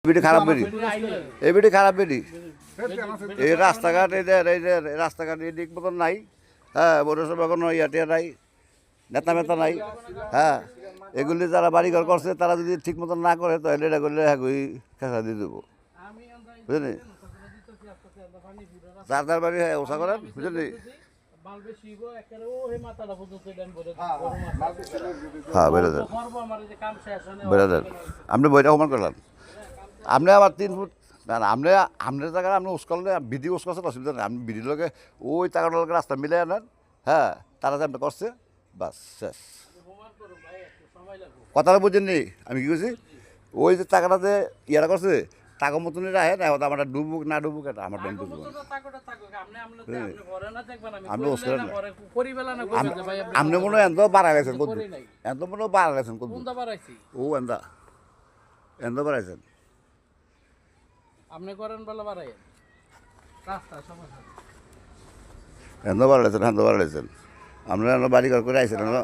বেটি খারাপ বেটি এই বেটি খারাপ বেটি এই রাস্তাঘাট এই যে রাস্তাঘাট এই দিক মতন নাই। হ্যাঁ, পৌরসভা কোনো ইয়াটিয়া নাই, নেতা মেতা নাই। হ্যাঁ, এগুলি যারা বাড়িঘর করছে তারা যদি ঠিক মতন না করে তাহলে এটা করলে হ্যাঁ খেসা দিয়ে দেবো, বুঝলি? যার যার বাড়ি হ্যাঁ ওষা করেন, বুঝলি? হ্যাঁ, বেড়ে দেন বেড়ে দেন। আপনি বইটা সমান করলেন, আপনি আবার 3 ফুট না না, আপনার জায়গায় আপনি উস্কালে বিধি উস্কাছেন, অসুবিধা নেই। আপনি বিধির লোকে ওই টাকাটা লোকের রাস্তা মিলে আনেন। হ্যাঁ, তারা যে আপনি করছে বাস শেষ। কথাটা বুঝেননি আমি কি করছি? ওই যে টাকাটা যে ইয়ারা করছে টাকা মতনই রাখে না, আমার ডুবুক না ডুবুক এটা আমার ব্যাংক বুঝবো। আপনি উস্কালেন আপনি মনে হয় এত বাড়া গেছেন, এত মনে হয় বাড়া গেছেন, ও এত বাড়াইছেন আপনি করেন বলে বাড়াই রাস্তা সমস্যা এত বাড়াইছেন, এত বাড়াইছেন। আপনারা বাড়ি ঘর করে আইছেন কোনটা?